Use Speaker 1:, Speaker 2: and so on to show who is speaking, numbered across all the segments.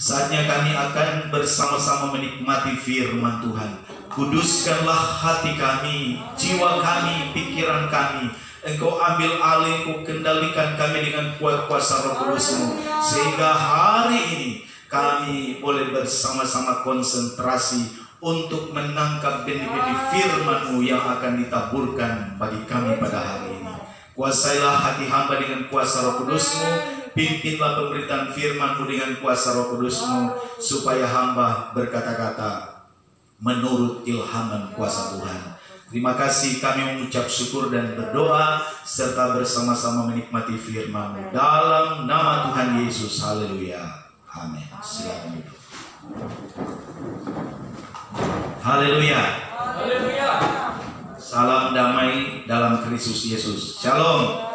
Speaker 1: Saatnya kami akan bersama-sama menikmati firman Tuhan. Kuduskanlah hati kami, jiwa kami, pikiran kami. Engkau ambil alih, Engkau kendalikan kami dengan kuat kuasa Roh Kudus-Mu, sehingga hari ini kami boleh bersama-sama konsentrasi untuk menangkap benih-benih firman-Mu yang akan ditaburkan bagi kami pada hari ini. Kuasailah hati hamba dengan kuasa Roh Kudus-Mu, pimpinlah pemberitaan firman-Mu dengan kuasa Roh Kudus-Mu, supaya hamba berkata-kata menurut ilhaman kuasa Tuhan. Terima kasih, kami mengucap syukur dan berdoa serta bersama-sama menikmati firman-Mu dalam nama Tuhan Yesus. Haleluya. Amin. Silakan duduk. Haleluya.
Speaker 2: Haleluya.
Speaker 1: Salam damai dalam Kristus Yesus. Shalom.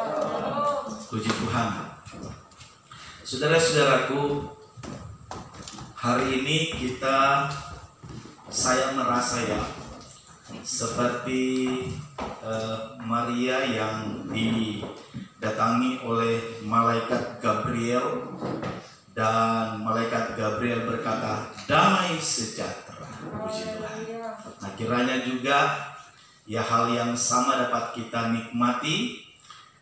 Speaker 1: Puji Tuhan. Saudara-saudaraku, hari ini saya merasa ya seperti Maria yang didatangi oleh malaikat Gabriel, dan malaikat Gabriel berkata, damai sejahtera. Puji Tuhan. Nah, kiranya juga ya hal yang sama dapat kita nikmati,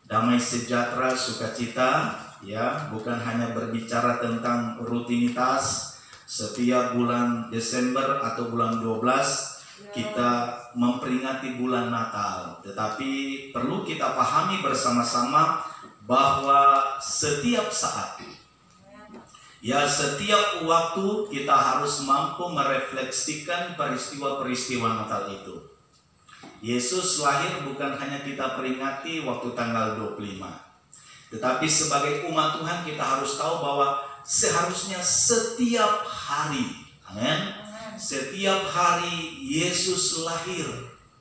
Speaker 1: damai sejahtera, sukacita, ya, bukan hanya berbicara tentang rutinitas. Setiap bulan Desember atau bulan 12 kita memperingati bulan Natal, tetapi perlu kita pahami bersama-sama bahwa setiap saat, ya setiap waktu kita harus mampu merefleksikan peristiwa-peristiwa Natal itu. Yesus lahir bukan hanya kita peringati waktu tanggal 25, tetapi sebagai umat Tuhan kita harus tahu bahwa seharusnya setiap hari, amin, setiap hari Yesus lahir,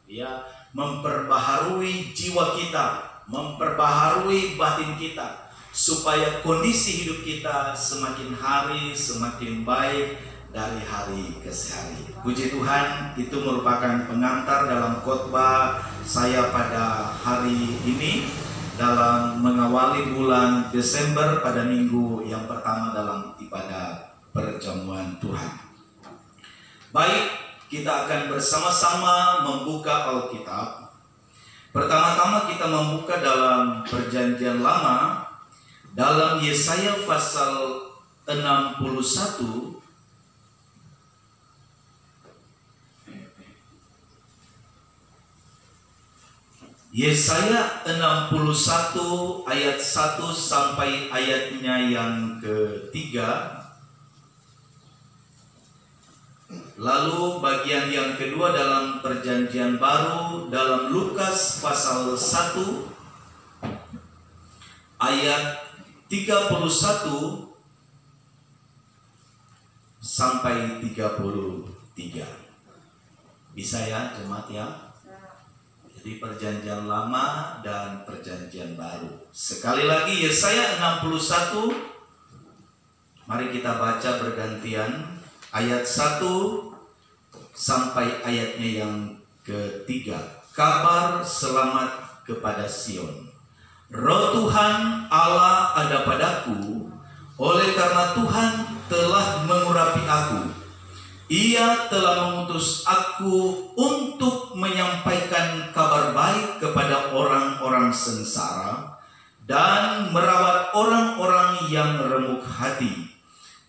Speaker 1: ya, memperbaharui jiwa kita, memperbaharui batin kita, supaya kondisi hidup kita semakin hari semakin baik dari hari ke hari. Puji Tuhan, itu merupakan pengantar dalam khotbah saya pada hari ini dalam mengawali bulan Desember pada minggu yang pertama dalam ibadah perjamuan Tuhan. Baik, kita akan bersama-sama membuka Alkitab. Pertama-tama kita membuka dalam Perjanjian Lama, dalam Yesaya pasal 61. Yesaya 61 ayat 1 sampai ayatnya yang ketiga. Lalu bagian yang kedua dalam Perjanjian Baru dalam Lukas pasal 1 ayat 31 sampai 33. Bisa ya jemaat ya? Di Perjanjian Lama dan Perjanjian Baru. Sekali lagi Yesaya 61. Mari kita baca bergantian ayat 1 sampai ayatnya yang ketiga. Kabar selamat kepada Sion. Roh Tuhan Allah ada padaku, oleh karena Tuhan telah mengurapi aku. Ia telah mengutus aku untuk menyampaikan kabar baik kepada orang-orang sengsara dan merawat orang-orang yang remuk hati,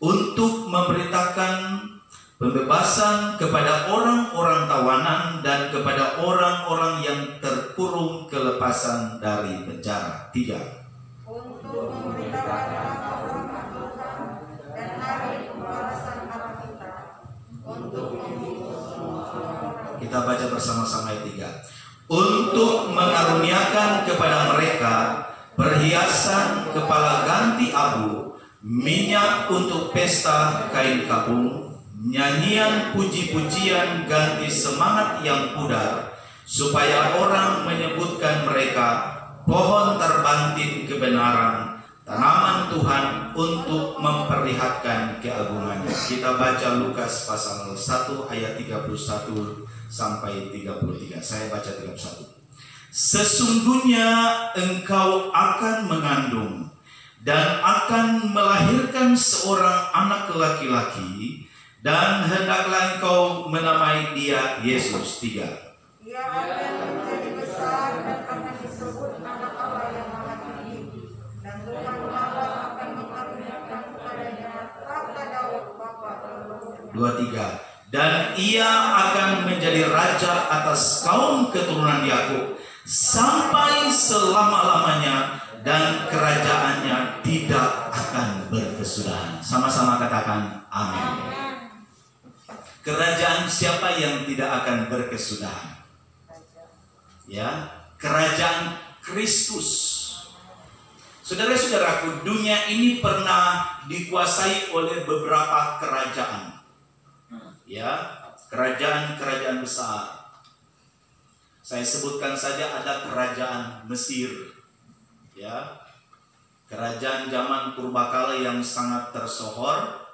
Speaker 1: untuk memberitakan pembebasan kepada orang-orang tawanan dan kepada orang-orang yang terkurung kelepasan dari penjara. 3.
Speaker 3: Untuk memberitakan orang Tuhan dan hari pembalasan Allah kita.
Speaker 1: Kita baca bersama-sama ayat 3. Untuk mengaruniakan kepada mereka perhiasan kepala ganti abu, minyak untuk pesta kain kabung, nyanyian puji-pujian ganti semangat yang pudar, supaya orang menyebutkan mereka pohon terbanting kebenaran, tanaman Tuhan untuk memperlihatkan keagungannya. Kita baca Lukas pasal 1 ayat 31 sampai 33. Saya baca 31. Sesungguhnya engkau akan mengandung dan akan melahirkan seorang anak laki-laki, dan hendaklah engkau menamai dia Yesus. 3.
Speaker 3: Ia akan menjadi besar dan akan disebut anak Allah yang Maha Tinggi, dan Tuhan Allah akan mengaruniakan kepadanya tahta Daud bapa leluhurnya.
Speaker 1: 2-3. Dan ia akan menjadi raja atas kaum keturunan Yakub sampai selama-lamanya, dan kerajaannya tidak akan berkesudahan. Sama-sama katakan amin. Kerajaan siapa yang tidak akan berkesudahan? Ya, kerajaan Kristus. Saudara-saudaraku, dunia ini pernah dikuasai oleh beberapa kerajaan. Ya, kerajaan-kerajaan besar. Saya sebutkan saja, ada kerajaan Mesir. Ya, kerajaan zaman purbakala yang sangat tersohor,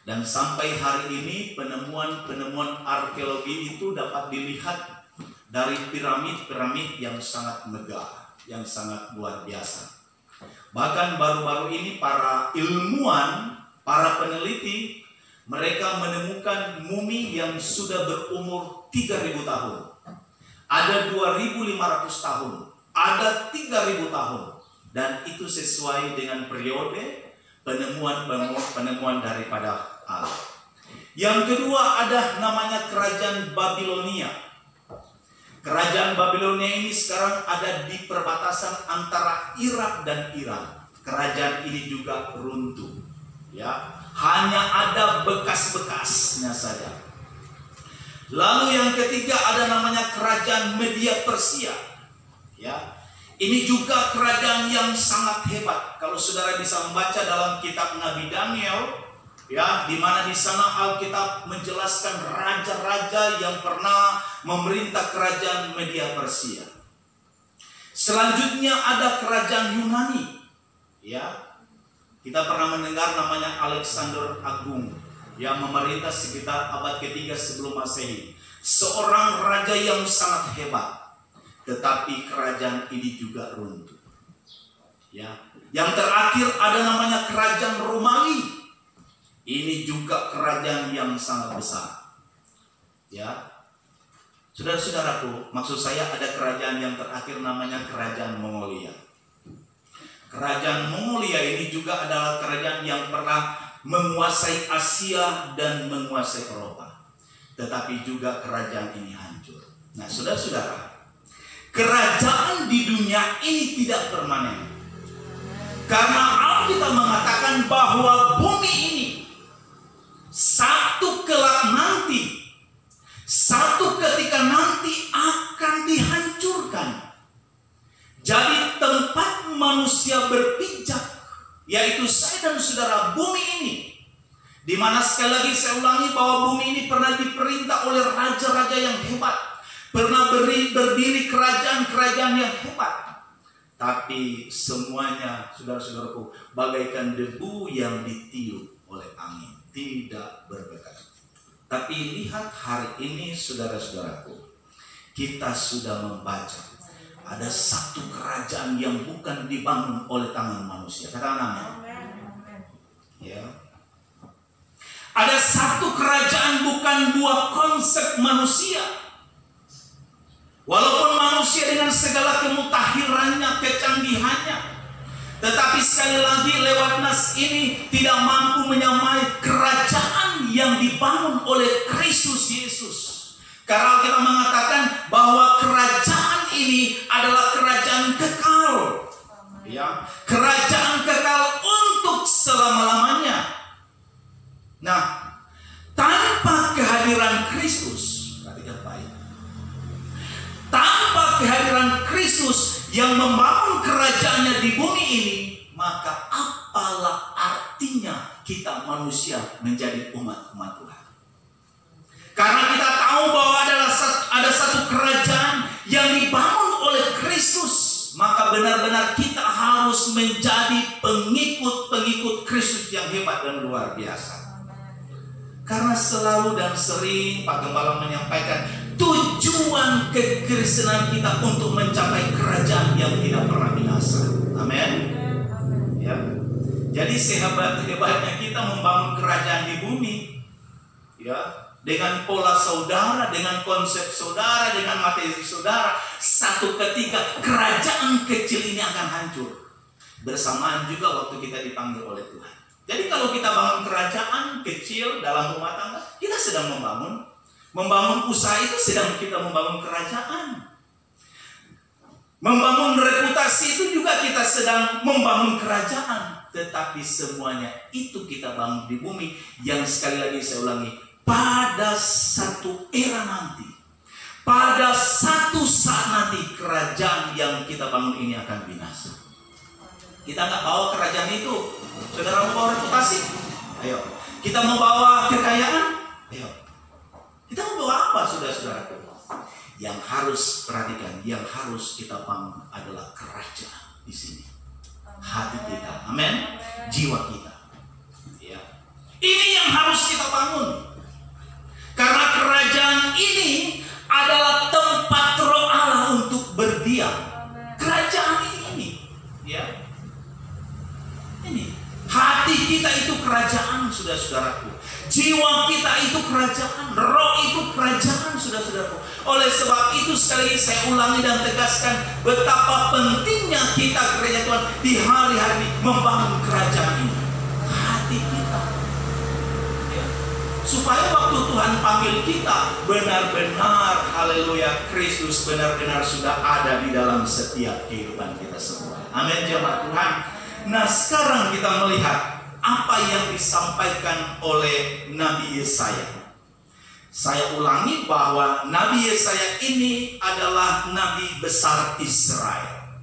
Speaker 1: dan sampai hari ini penemuan-penemuan arkeologi itu dapat dilihat dari piramid-piramid yang sangat megah, yang sangat luar biasa. Bahkan baru-baru ini para ilmuwan, para peneliti, mereka menemukan mumi yang sudah berumur 3.000 tahun. Ada 2.500 tahun, ada 3.000 tahun. Dan itu sesuai dengan periode penemuan daripada Allah. Yang kedua ada namanya kerajaan Babilonia. Kerajaan Babilonia ini sekarang ada di perbatasan antara Irak dan Iran. Kerajaan ini juga runtuh. Ya, hanya ada bekas-bekasnya saja. Lalu yang ketiga ada namanya kerajaan Media Persia. Ya, ini juga kerajaan yang sangat hebat. Kalau saudara bisa membaca dalam kitab Nabi Daniel, ya, di mana di sana Alkitab menjelaskan raja-raja yang pernah memerintah kerajaan Media Persia. Selanjutnya ada kerajaan Yunani. Ya, kita pernah mendengar namanya Alexander Agung yang memerintah sekitar abad ketiga sebelum Masehi. Seorang raja yang sangat hebat. Tetapi kerajaan ini juga runtuh. Ya, yang terakhir ada namanya kerajaan Romawi. Ini juga kerajaan yang sangat besar. Ya, saudara-saudaraku, maksud saya ada kerajaan yang terakhir namanya kerajaan Mongolia. Kerajaan Mongolia ini juga adalah kerajaan yang pernah menguasai Asia dan menguasai Eropa. Tetapi juga kerajaan ini hancur. Nah, saudara-saudara, kerajaan di dunia ini tidak permanen. Karena Alkitab mengatakan bahwa bumi ini satu ketika nanti akan dihancurkan. Jadi tempat manusia berpijak, yaitu saya dan saudara, bumi ini, di mana sekali lagi saya ulangi bahwa bumi ini pernah diperintah oleh raja-raja yang hebat, pernah berdiri kerajaan-kerajaan yang hebat. Tapi semuanya, saudara-saudaraku, bagaikan debu yang ditiup oleh angin, tidak berbekas. Tapi lihat hari ini, saudara-saudaraku, kita sudah membaca ada satu kerajaan yang bukan dibangun oleh tangan manusia. Katakan amin. Ya. Ada satu kerajaan bukan buah konsep manusia. Walaupun manusia dengan segala kemutahirannya, kecanggihannya, tetapi sekali lagi lewat nas ini tidak mampu menyamai kerajaan yang dibangun oleh Kristus Yesus. Karena kita mengatakan bahwa kerajaan ini adalah kerajaan kekal. Ya, kerajaan kekal untuk selama-lamanya. Nah, tanpa kehadiran Kristus, perhatikan baik. Tanpa kehadiran Kristus yang membangun kerajaannya di bumi ini, maka apalah artinya kita manusia menjadi umat-umat Tuhan. Karena kita tahu bahwa ada satu kerajaan yang dibangun oleh Kristus, maka benar-benar kita harus menjadi pengikut-pengikut Kristus yang hebat dan luar biasa. Karena selalu dan sering Pak Gembala menyampaikan tujuan kekristenan kita untuk mencapai kerajaan yang tidak pernah binasa. Amin. Ya. Jadi sehebat-hebatnya kita membangun kerajaan di bumi, ya, dengan pola saudara, dengan konsep saudara, dengan materi saudara, satu ketika kerajaan kecil ini akan hancur. Bersamaan juga waktu kita dipanggil oleh Tuhan. Jadi kalau kita bangun kerajaan kecil dalam rumah tangga, kita sedang membangun usaha, itu sedang kita membangun kerajaan. Membangun reputasi itu juga kita sedang membangun kerajaan. Tetapi semuanya itu kita bangun di bumi, yang sekali lagi saya ulangi, pada satu era nanti, pada satu saat nanti, kerajaan yang kita bangun ini akan binasa. Kita nggak bawa kerajaan itu. Saudara mau bawa reputasi? Ayo. Kita mau bawa kekayaan? Ayo. Kita mau bawa apa, saudara-saudara? Yang harus perhatikan, yang harus kita bangun adalah kerajaan di sini. Hati kita, amin. Jiwa kita. Ya. Ini yang harus kita bangun. Karena kerajaan ini adalah tempat Roh Allah untuk berdiam. Kerajaan ini, ya. Ini hati kita itu kerajaan, saudara-saudaraku. Jiwa kita itu kerajaan, roh itu kerajaan, saudara-saudaraku. Oleh sebab itu sekali lagi saya ulangi dan tegaskan betapa pentingnya kita gereja Tuhan di hari-hari ini membangun kerajaan ini. Hati kita, ya. Supaya waktu Tuhan panggil kita, benar-benar haleluya, Kristus benar-benar sudah ada di dalam setiap kehidupan kita semua. Amin, jemaat Tuhan. Nah, sekarang kita melihat apa yang disampaikan oleh Nabi Yesaya. Saya ulangi bahwa Nabi Yesaya ini adalah Nabi besar Israel.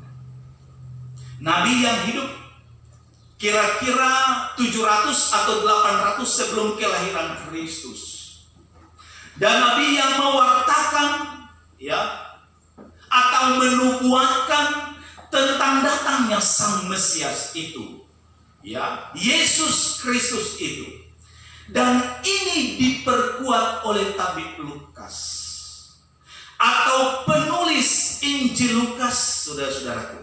Speaker 1: Nabi yang hidup kira-kira 700 atau 800 sebelum kelahiran Kristus. Dan Nabi yang mewartakan, ya, atau menubuatkan tentang datangnya Sang Mesias itu, ya, Yesus Kristus itu. Dan ini diperkuat oleh tabib Lukas atau penulis Injil Lukas, saudara-saudaraku.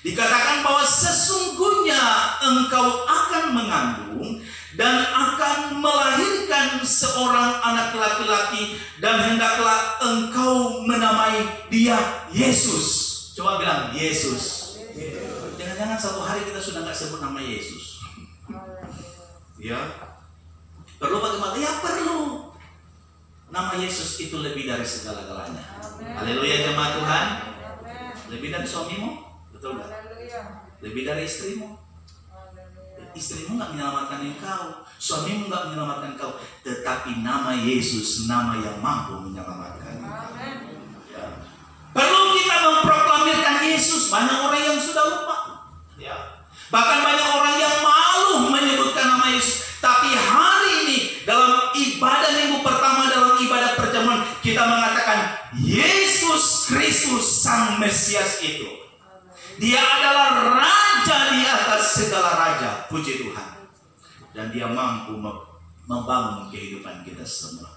Speaker 1: Dikatakan bahwa sesungguhnya engkau akan mengandung dan akan melahirkan seorang anak laki-laki, dan hendaklah engkau menamai dia Yesus. Coba bilang Yesus. Jangan-jangan satu hari kita sudah nggak sebut nama Yesus. Ya. Perlu bagaimana? Ya perlu. Nama Yesus itu lebih dari segala-galanya. Haleluya, jemaat Tuhan. Lebih dari suamimu, betul nggak? Lebih dari istrimu. Istrimu nggak menyelamatkan engkau, suamimu nggak menyelamatkan engkau, tetapi nama Yesus, nama yang mampu menyelamatkan engkau. Ya. Perlu kita memproklamirkan Yesus. Banyak orang yang sudah lupa. Ya. Bahkan banyak orang yang malu menyebutkan nama Yesus. Tapi hari ini dalam ibadah minggu pertama, dalam ibadah perjamuan, kita mengatakan Yesus Kristus Sang Mesias itu, Dia adalah Raja di atas segala raja. Puji Tuhan. Dan Dia mampu membangun kehidupan kita semua.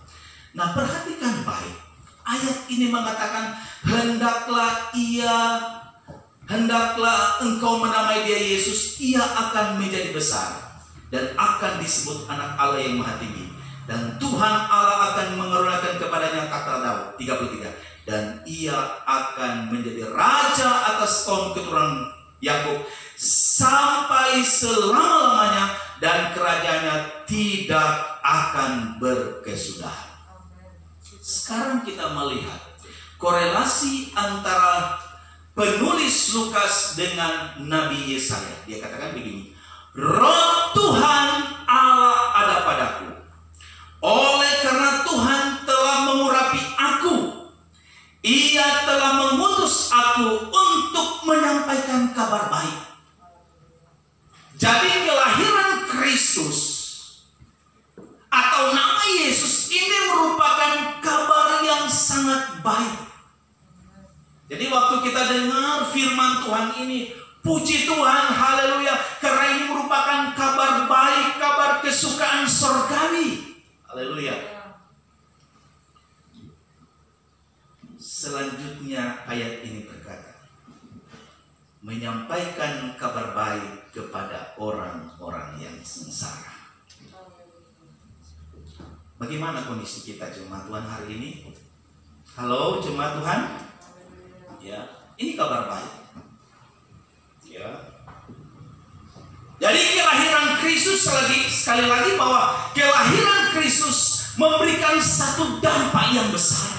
Speaker 1: Nah, perhatikan baik. Ayat ini mengatakan hendaklah engkau menamai dia Yesus, ia akan menjadi besar dan akan disebut anak Allah yang Maha Tinggi, dan Tuhan Allah akan mengeruniakan kepadanya takhta Daud. 33. Dan ia akan menjadi raja atas kaum keturunan Yakub sampai selama-lamanya, dan kerajaannya tidak akan berkesudahan. Sekarang kita melihat korelasi antara penulis Lukas dengan Nabi Yesaya. Dia katakan begini, Roh Tuhan Allah ada padaku, oleh karena Tuhan telah mengurapi aku, Ia telah mengutus aku untuk menyampaikan kabar baik. Jadi kelahiran Kristus atau nama Yesus ini merupakan kabar yang sangat baik. Jadi waktu kita dengar firman Tuhan ini, puji Tuhan, haleluya, karena ini merupakan kabar baik, kabar kesukaan surgawi. Haleluya. Selanjutnya ayat ini berkata, menyampaikan kabar baik kepada orang-orang yang sengsara. Bagaimana kondisi kita jemaat Tuhan hari ini? Halo jemaat Tuhan. Ya, ini kabar baik. Ya. Jadi kelahiran Kristus sekali lagi bahwa kelahiran Kristus memberikan satu dampak yang besar,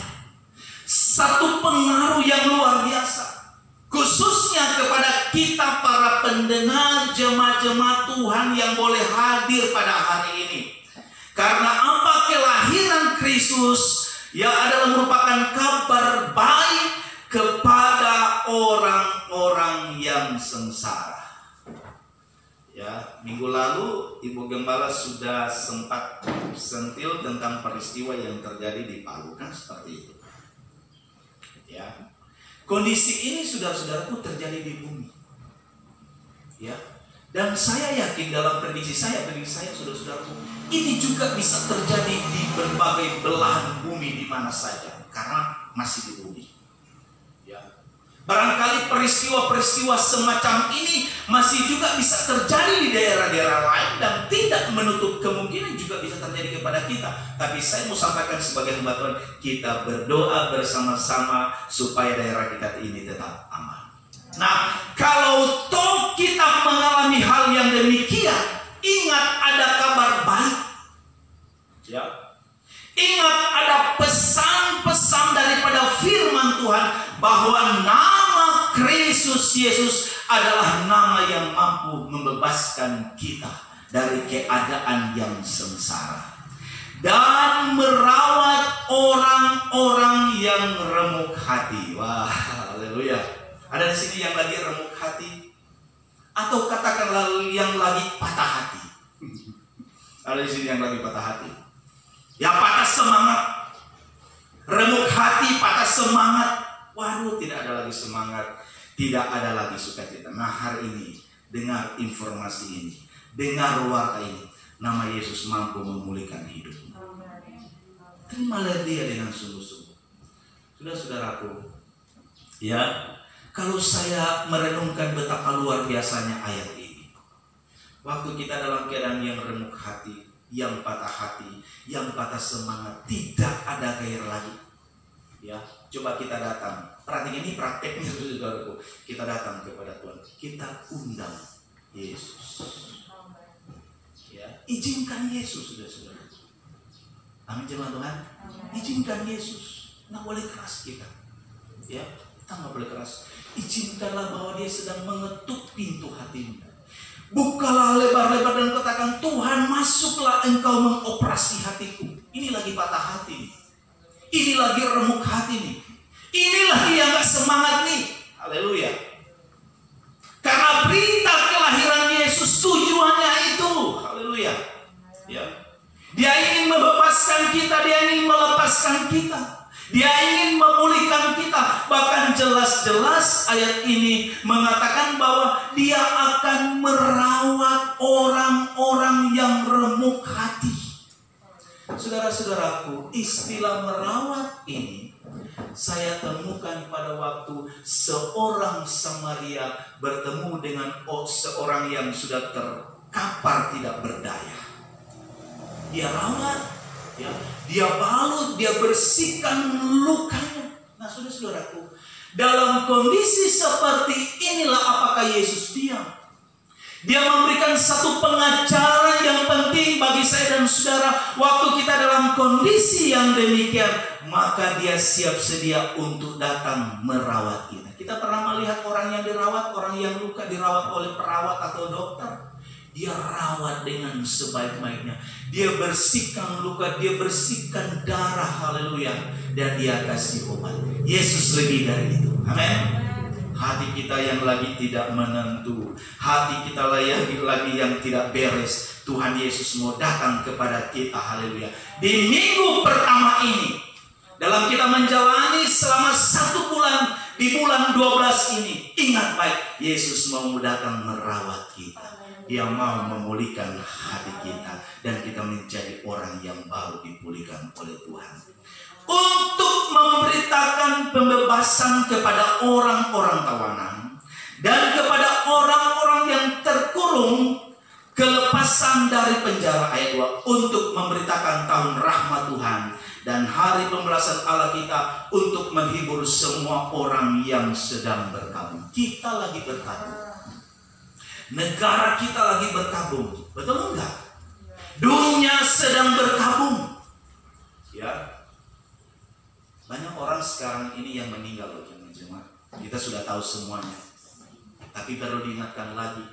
Speaker 1: satu pengaruh yang luar biasa, khususnya kepada kita para pendengar jemaat-jemaat Tuhan yang boleh hadir pada hari ini. Karena apa? Kelahiran Kristus yang adalah merupakan kabar baik kepada orang-orang yang sengsara. Ya, minggu lalu Ibu Gembala sudah sempat sentil tentang peristiwa yang terjadi di Palu, kan seperti itu. Ya, kondisi ini saudara-saudaraku terjadi di bumi. Ya, dan saya yakin dalam prediksi saya saudara-saudaraku, ini juga bisa terjadi di berbagai belahan bumi di mana saja, karena masih di bumi. Ya. Barangkali peristiwa-peristiwa semacam ini masih juga bisa terjadi di daerah-daerah lain dan tidak menutup kemungkinan juga bisa terjadi kepada kita. Tapi saya mau sampaikan sebagai hamba Tuhan, kita berdoa bersama-sama supaya daerah kita ini tetap aman. Nah, kalau toh kita mengalami hal yang demikian, ingat ada kabar baik. Ya. Ingat ada pesan-pesan daripada firman Tuhan bahwa nama Kristus Yesus adalah nama yang mampu membebaskan kita dari keadaan yang sengsara dan merawat orang-orang yang remuk hati. Wah, haleluya. Ada di sini yang lagi remuk hati, atau katakanlah yang lagi patah hati. Ada di sini yang lagi patah hati, yang patah semangat, remuk hati, patah semangat. Waduh, tidak ada lagi semangat, tidak ada lagi sukacita. Nah, hari ini dengar informasi ini, dengar warta ini, nama Yesus mampu memulihkan hidupmu. Terimalah Dia dengan sungguh-sungguh. Saudara-saudaraku, ya, kalau saya merenungkan betapa luar biasanya ayat ini, waktu kita dalam keadaan yang remuk hati, yang patah hati, yang patah semangat, tidak ada gairah lagi. Ya, coba kita datang. Perhatikan ini prakteknya, saudaraku. Kita datang kepada Tuhan. Kita undang Yesus. Ya, izinkan Yesus, saudara-saudara. Amin, jemaat Tuhan. Izinkan Yesus. Nggak boleh keras kita. Ya, kita nggak boleh keras. Izinkanlah bahwa Dia sedang mengetuk pintu hatimu. Bukalah lebar-lebar dan katakan, Tuhan, masuklah Engkau mengoperasi hatiku. Ini lagi patah hati, ini lagi remuk hati nih, ini lagi yang gak semangat nih. Haleluya. Karena berita kelahiran Yesus tujuannya itu, haleluya. Ya. Dia ingin membebaskan kita, Dia ingin melepaskan kita, Dia ingin memulihkan kita. Bahkan jelas-jelas ayat ini mengatakan bahwa Dia akan merawat orang-orang yang remuk hati. Saudara-saudaraku, istilah merawat ini saya temukan pada waktu seorang Samaria bertemu dengan seorang yang sudah terkapar tidak berdaya. Dia rawat, ya, dia balut, dia bersihkan lukanya. Nah, saudara-saudaraku, dalam kondisi seperti inilah apakah Yesus diam? Dia memberikan satu pengajaran yang penting bagi saya dan saudara. Waktu kita dalam kondisi yang demikian, maka Dia siap sedia untuk datang merawat kita. Kita pernah melihat orang yang dirawat, orang yang luka dirawat oleh perawat atau dokter. Dia rawat dengan sebaik-baiknya. Dia bersihkan luka, Dia bersihkan darah, haleluya. Dan Dia kasih obat. Yesus lebih dari itu. Amin. Hati kita yang lagi tidak menentu, hati kita lagi yang tidak beres, Tuhan Yesus mau datang kepada kita, haleluya. Di minggu pertama ini, dalam kita menjalani selama 1 bulan, di bulan 12 ini, ingat baik, Yesus mau datang merawat kita. Dia mau memulihkan hati kita, dan kita menjadi orang yang baru dipulihkan oleh Tuhan. Untuk memberitakan pembebasan kepada orang-orang tawanan Dan kepada orang-orang yang terkurung kelepasan dari penjara, ayat 2, untuk memberitakan tahun rahmat Tuhan dan hari pembalasan Allah kita, untuk menghibur semua orang yang sedang berkabung. Kita lagi berkabung, negara kita lagi berkabung, betul enggak? Dunia sedang berkabung. Ya, banyak orang sekarang ini yang meninggal loh, jemaat. Kita sudah tahu semuanya, tapi perlu diingatkan lagi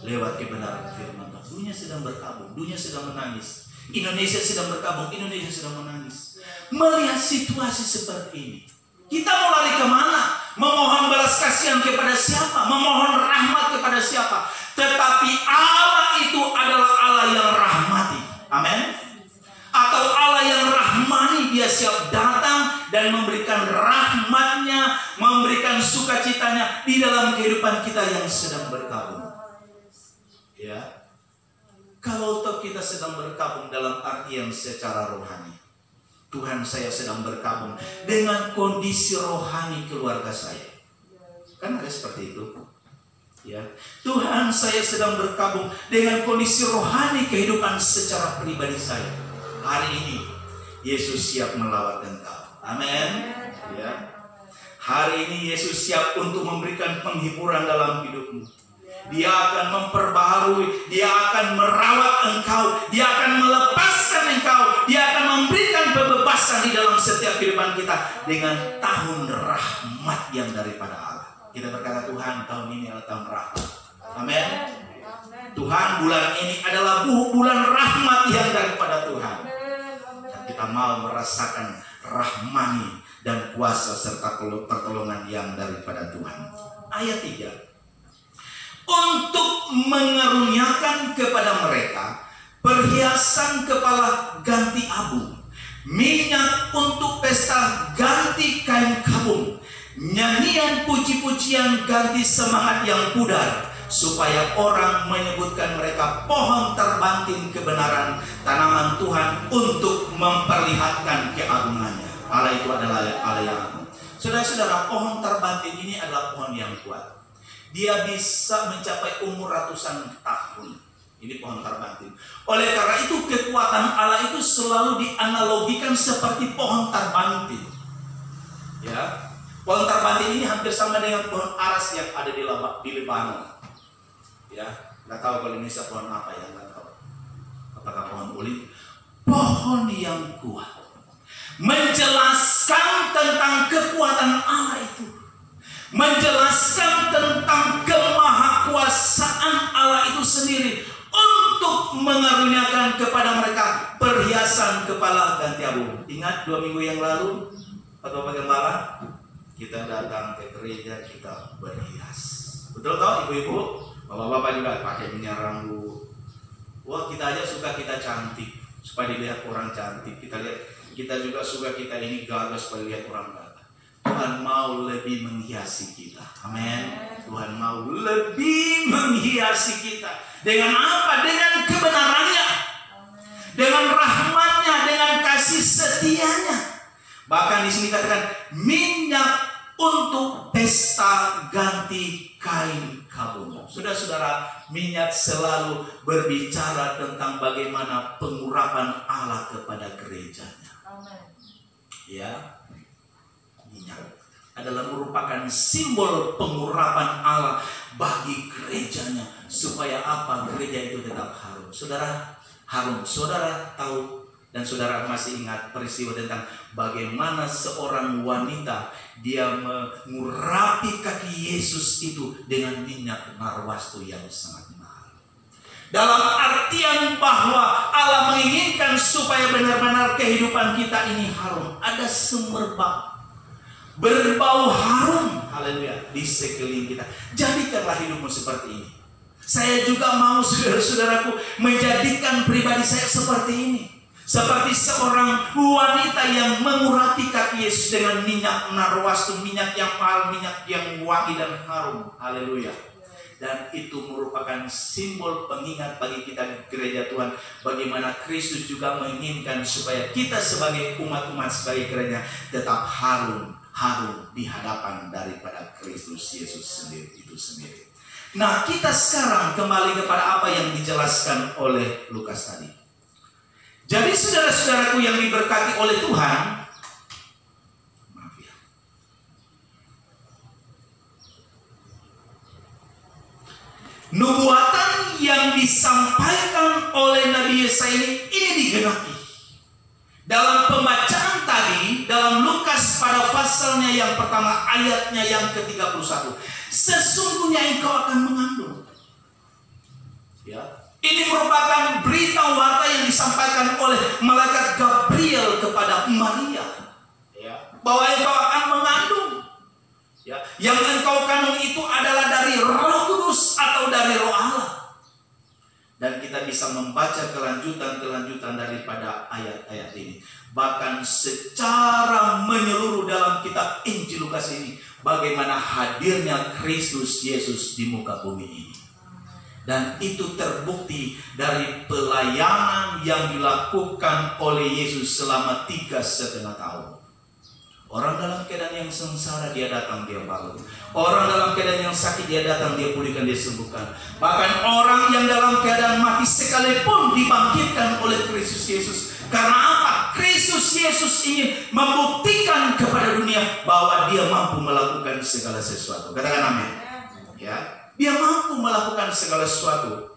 Speaker 1: lewat kebenaran firman Tuhan. Dunia sedang berkabung, dunia sedang menangis. Indonesia sedang berkabung, Indonesia sedang menangis. Melihat situasi seperti ini, kita mau lari kemana? Memohon belas kasihan kepada siapa? Memohon rahmat kepada siapa? Tetapi Allah itu adalah Allah yang rahmati. Amin. Atau Allah yang rahmani, dia siap datang dan memberikan rahmatnya, memberikan sukacitanya di dalam kehidupan kita yang sedang berkabung. Ya, kalau kita sedang berkabung dalam artian secara rohani, Tuhan, saya sedang berkabung dengan kondisi rohani keluarga saya. Kan ada seperti itu. Ya, Tuhan, saya sedang berkabung dengan kondisi rohani kehidupan secara pribadi saya. Hari ini Yesus siap melawat engkau. Amin. Ya. Hari ini Yesus siap untuk memberikan penghiburan dalam hidupmu. Dia akan memperbaharui, dia akan merawat engkau, dia akan melepaskan engkau, dia akan memberikan pembebasan di dalam setiap kehidupan kita dengan tahun rahmat yang daripada Allah. Kita berkata, Tuhan, tahun ini adalah tahun rahmat. Amin. Tuhan, bulan ini adalah bulan rahmat yang daripada Tuhan. Dan kita mau merasakan rahmani dan kuasa serta pertolongan yang daripada Tuhan. Ayat 3. Untuk mengaruniakan kepada mereka perhiasan kepala ganti abu, minyak untuk pesta ganti kain kabung, nyanyian puji-pujian ganti semangat yang pudar, supaya orang menyebutkan mereka pohon terbanting kebenaran, tanaman Tuhan untuk memperlihatkan keagungannya. Allah itu adalah Allah yang agung. Saudara-saudara, pohon terbanting ini adalah pohon yang kuat. Dia bisa mencapai umur ratusan tahun. Ini pohon terbanting. Oleh karena itu kekuatan Allah itu selalu dianalogikan seperti pohon terbanting. Ya, pohon terbanting ini hampir sama dengan pohon aras yang ada di Lebanon. Ya, nggak tahu kalau Indonesia pohon apa ya, nggak tahu. Apakah pohon ulin? Pohon yang kuat, menjelaskan tentang kekuatan Allah itu. Menjelaskan tentang kemahakuasaan Allah itu sendiri untuk mengaruniakan kepada mereka perhiasan kepala ganti abu. Ingat 2 minggu yang lalu, atau bagaimana kita datang ke gereja, kita berhias. Betul toh ibu-ibu? Bapak-bapak juga pakai minyak rambut. Wah, kita aja suka kita cantik supaya dilihat orang cantik. Kita juga suka kita ini gagah supaya dilihat orang gagah. Tuhan mau lebih menghiasi kita. Amin. Tuhan mau lebih menghiasi kita. Dengan apa? Dengan kebenarannya. Dengan rahmatnya, dengan kasih setianya. Bahkan di sini katakan minyak untuk pesta ganti kain kabung. Saudara-saudara, minyak selalu berbicara tentang bagaimana pengurapan Allah kepada gerejanya. Ya. Minyak adalah merupakan simbol pengurapan Allah bagi gerejanya, supaya apa? Gereja itu tetap harum. Saudara, harum. Saudara tahu dan saudara masih ingat peristiwa tentang bagaimana seorang wanita dia mengurapi kaki Yesus itu dengan minyak narwastu yang sangat mahal. Dalam artian bahwa Allah menginginkan supaya benar-benar kehidupan kita ini harum. Ada semerbak berbau harum, haleluya, di sekeliling kita. Jadikanlah hidupmu seperti ini. Saya juga mau, saudara-saudaraku, menjadikan pribadi saya seperti ini. Seperti seorang wanita yang mengurapi kaki Yesus dengan minyak narwastu, minyak yang mahal, minyak yang wangi dan harum. Haleluya. Dan itu merupakan simbol pengingat bagi kita di gereja Tuhan, bagaimana Kristus juga menginginkan supaya kita sebagai umat-umat, sebagai gereja tetap harum. harum di hadapan daripada Kristus Yesus sendiri itu sendiri. Nah, kita sekarang kembali kepada apa yang dijelaskan oleh Lukas tadi. Jadi saudara-saudaraku yang diberkati oleh Tuhan, maaf ya, nubuatan yang disampaikan oleh Nabi Yesaya ini digenapi. Dalam pembacaan tadi, dalam Lukas pada pasalnya yang pertama, ayatnya yang ke-31. Sesungguhnya engkau akan mengandung. Ya. Ini merupakan berita warta yang disampaikan oleh malaikat Gabriel kepada Maria. Ya. Bahwa engkau akan mengandung. Ya. Yang engkau kandung itu adalah dari Roh Kudus atau dari Roh Allah. Dan kita bisa membaca kelanjutan daripada ayat-ayat ini. Bahkan secara menyeluruh dalam kitab Injil Lukas ini, bagaimana hadirnya Kristus Yesus di muka bumi ini. Dan itu terbukti dari pelayanan yang dilakukan oleh Yesus selama 3,5 tahun. Orang dalam keadaan yang sengsara dia datang, dia bangun. Orang dalam keadaan yang sakit dia datang, dia pulihkan, dia sembuhkan. Bahkan orang yang dalam keadaan mati sekalipun dibangkitkan oleh Kristus Yesus. Karena apa? Kristus Yesus ingin membuktikan kepada dunia bahwa dia mampu melakukan segala sesuatu. Katakan amin. Ya, dia mampu melakukan segala sesuatu.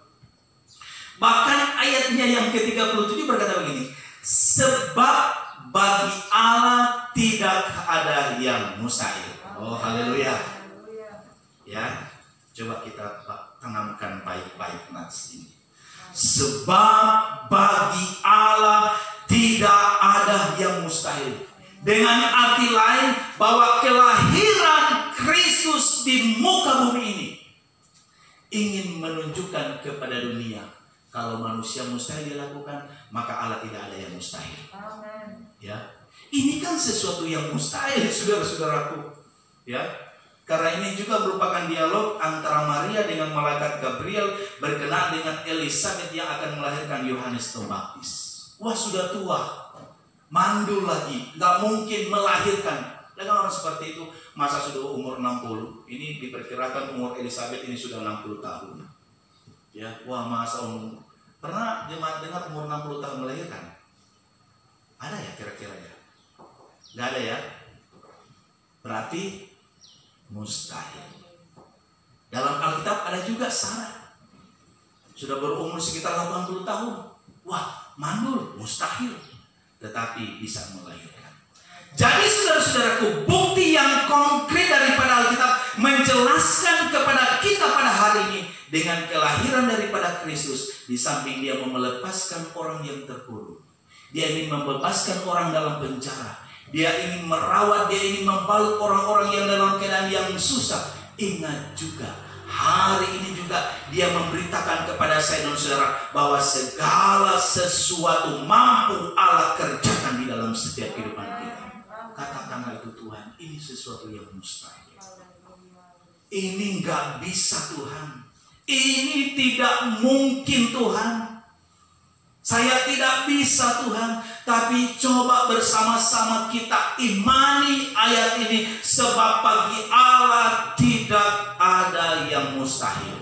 Speaker 1: Bahkan ayatnya yang ke-37 berkata begini, sebab bagi Allah tidak ada yang mustahil. Oh, haleluya. Ya, coba kita tanamkan baik-baik nats ini. Sebab bagi Allah tidak ada yang mustahil. Dengan arti lain bahwa kelahiran Kristus di muka bumi ini ingin menunjukkan kepada dunia, kalau manusia mustahil dilakukan, maka Allah tidak ada yang mustahil.
Speaker 3: Amen.
Speaker 1: Ya, ini kan sesuatu yang mustahil, saudara-saudaraku. Ya, karena ini juga merupakan dialog antara Maria dengan malaikat Gabriel berkenaan dengan Elisabeth yang akan melahirkan Yohanes Pembaptis. Wah, sudah tua, mandul lagi, nggak mungkin melahirkan. Dengan orang seperti itu, masa sudah umur 60, ini diperkirakan umur Elisabeth ini sudah 60 tahun. Ya, wah, masa umur, pernah jemaat dengar umur 60 tahun melahirkan? Ada ya kira-kira ya? Nggak ada ya? Berarti mustahil. Dalam Alkitab ada juga Sarah, sudah berumur sekitar 80 tahun. Wah, mandul, mustahil. Tetapi bisa melahirkan. Jadi saudara-saudaraku, bukti yang konkret daripada Alkitab menjelaskan kepada kita pada hari ini dengan kelahiran daripada Kristus. Di samping dia melepaskan orang yang terpuruk, dia ingin membebaskan orang dalam penjara, dia ingin merawat, dia ingin membalut orang-orang yang dalam keadaan yang susah. Ingat juga, hari ini juga dia memberitakan kepada saya dan saudara bahwa segala sesuatu mampu Allah kerjakan di dalam setiap kehidupan kita. Katakanlah itu, Tuhan, ini sesuatu yang mustahil. Ini nggak bisa, Tuhan. Ini tidak mungkin, Tuhan. Saya tidak bisa, Tuhan. Tapi coba bersama-sama kita imani ayat ini. Sebab bagi Allah tidak ada yang mustahil.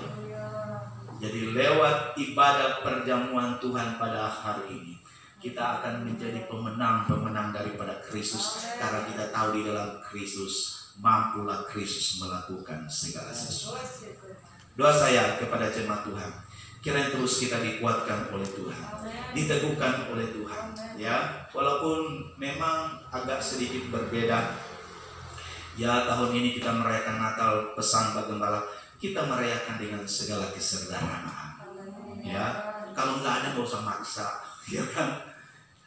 Speaker 1: Jadi lewat ibadah perjamuan Tuhan pada hari ini, kita akan menjadi pemenang-pemenang daripada Kristus. Karena kita tahu di dalam Kristus, mampulah Kristus melakukan segala sesuatu. Doa saya kepada jemaat Tuhan, kiranya terus kita dikuatkan oleh Tuhan, diteguhkan oleh Tuhan. Ya, walaupun memang agak sedikit berbeda. Ya, tahun ini kita merayakan Natal, pesan Pak Gembala, kita merayakan dengan segala kesederhanaan. Ya, kalau nggak ada nggak usah maksa, ya kan?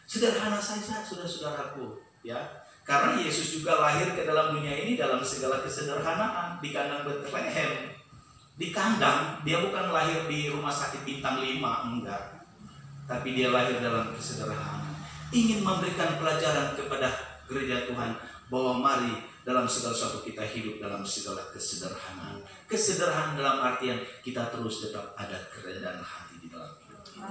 Speaker 1: Sederhana saja, saudara-saudaraku. Ya, karena Yesus juga lahir ke dalam dunia ini dalam segala kesederhanaan di kandang Betlehem. Di kandang, dia bukan lahir di rumah sakit bintang 5, enggak. Tapi dia lahir dalam kesederhanaan. Ingin memberikan pelajaran kepada gereja Tuhan bahwa mari dalam segala sesuatu kita hidup dalam segala kesederhanaan. Kesederhanaan dalam artian kita terus tetap ada kerendahan hati di dalam hidup kita.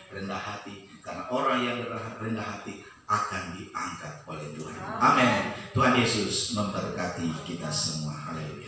Speaker 1: Rendah hati. Karena orang yang rendah hati akan diangkat oleh Tuhan. Amin. Tuhan Yesus memberkati kita semua. Haleluya.